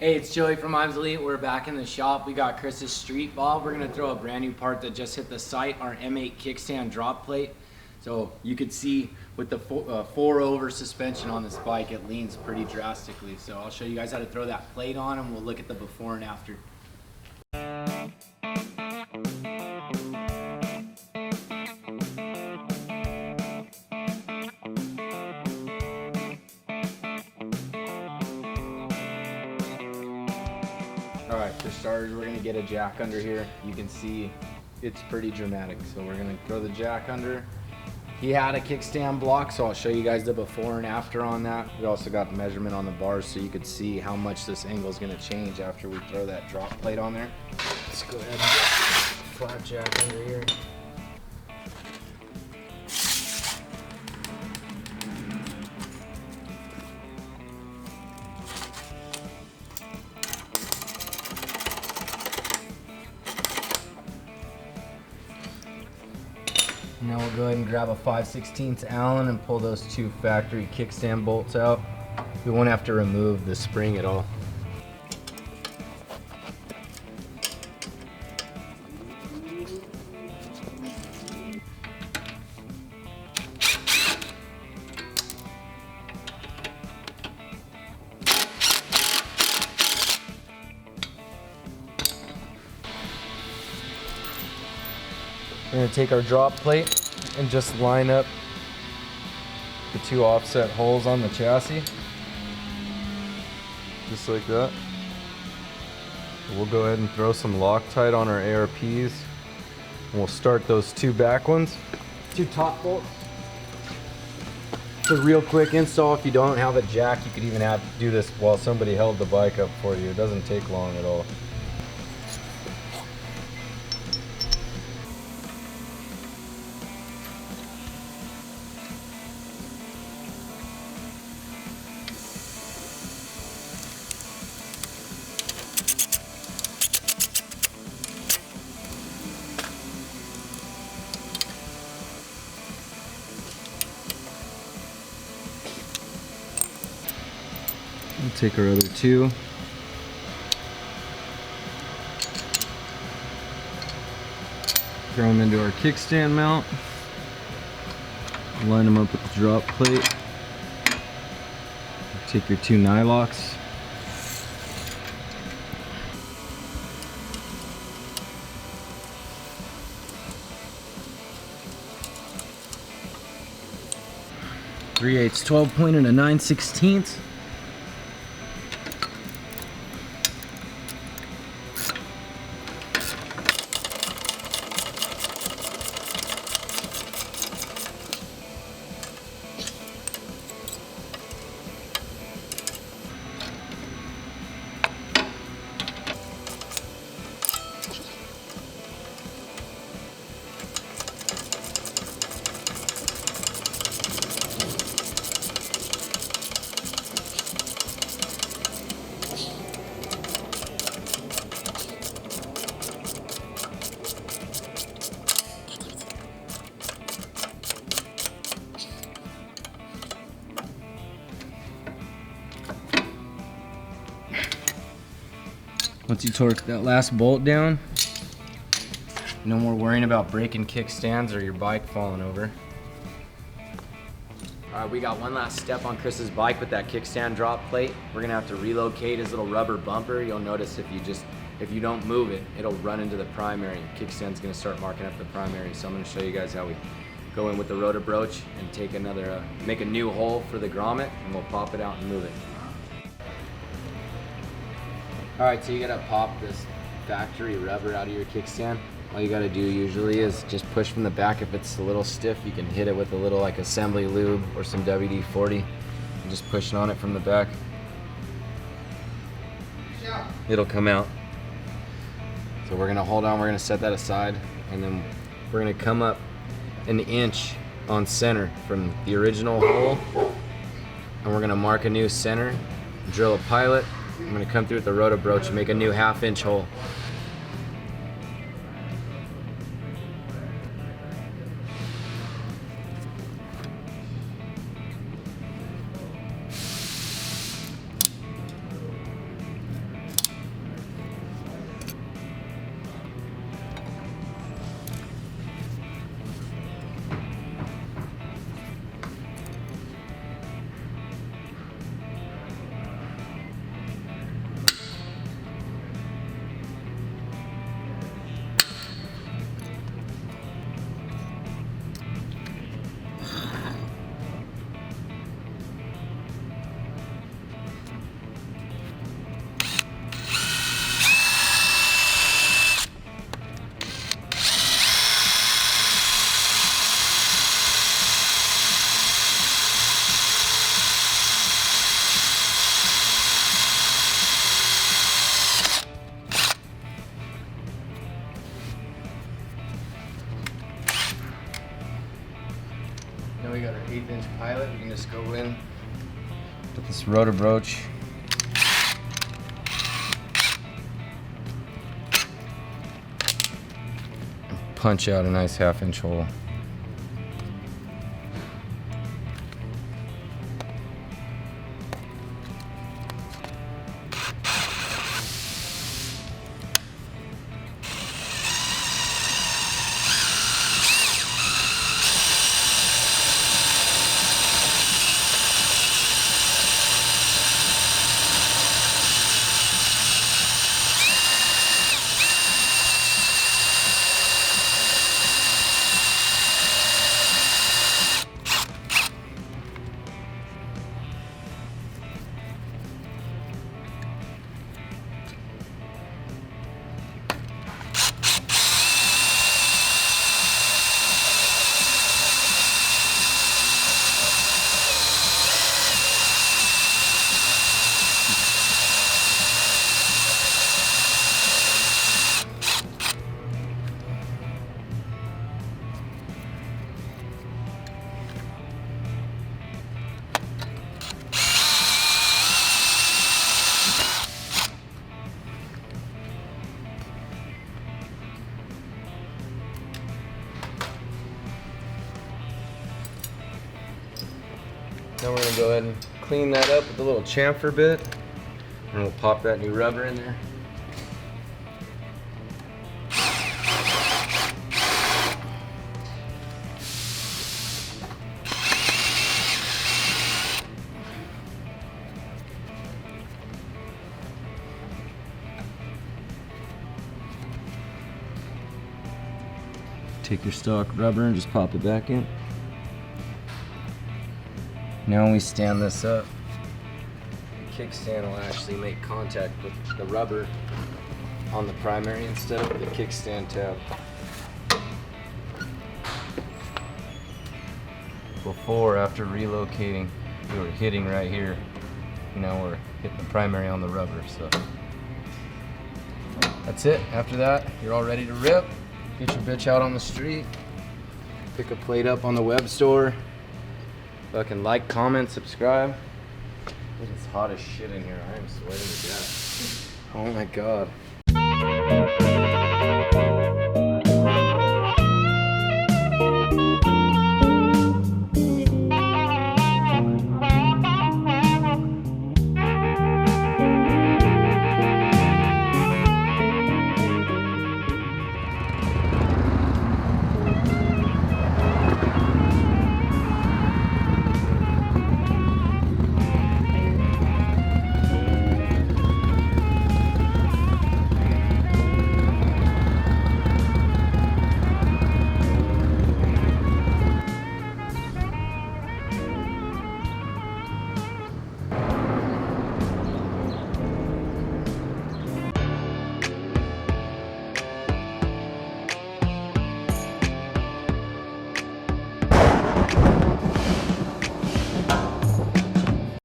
Hey, it's Joey from Imzz. We're back in the shop. We got Chris's street ball. We're gonna throw a brand new part that just hit the site, our M8 Kickstand drop plate. So you could see with the 4-over suspension on this bike, it leans pretty drastically. So I'll show you guys how to throw that plate on and we'll look at the before and after. Alright, for starters, we're going to get a jack under here. You can see it's pretty dramatic. So we're going to throw the jack under. He had a kickstand block, so I'll show you guys the before and after on that. We also got the measurement on the bars so you could see how much this angle is going to change after we throw that drop plate on there. Let's go ahead and get flat jack under here. Now we'll go ahead and grab a 5/16 Allen and pull those two factory kickstand bolts out. We won't have to remove the spring at all. We're going to take our drop plate and just line up the two offset holes on the chassis. Just like that. We'll go ahead and throw some Loctite on our ARPs. And we'll start those two back ones. Two top bolts. It's a real quick install. If you don't have a jack, you could even do this while somebody held the bike up for you. It doesn't take long at all. We'll take our other two. Throw them into our kickstand mount. Line them up with the drop plate. Take your two nylocks. .3/8 12 point and a 9/16. Once you torque that last bolt down, no more worrying about breaking kickstands or your bike falling over. Alright, we got one last step on Chris's bike with that kickstand drop plate. We're gonna have to relocate his little rubber bumper. You'll notice if you don't move it, it'll run into the primary. Kickstand's gonna start marking up the primary. So I'm gonna show you guys how we go in with the rotor broach and take make a new hole for the grommet, and we'll pop it out and move it. Alright, so you gotta pop this factory rubber out of your kickstand. All you gotta do usually is just push from the back. If it's a little stiff, you can hit it with a little like assembly lube or some WD-40 and just push on it from the back. It'll come out. So we're gonna hold on, we're gonna set that aside, and then we're gonna come up an inch on center from the original hole, and we're gonna mark a new center, drill a pilot. I'm going to come through with the rotor broach and make a new 1/2-inch hole. Now we got our 1/8 inch pilot. We can just go in with this rotor broach. Punch out a nice 1/2 inch hole. Now we're gonna go ahead and clean that up with a little chamfer bit, and we'll pop that new rubber in there. Take your stock rubber and just pop it back in. Now when we stand this up, the kickstand will actually make contact with the rubber on the primary instead of the kickstand tab. Before, after relocating, we were hitting right here. Now we're hitting the primary on the rubber, so. That's it. After that, you're all ready to rip. Get your bitch out on the street. Pick a plate up on the web store. Fucking like, comment, subscribe. It's hot as shit in here. I am sweating to death. Oh my god.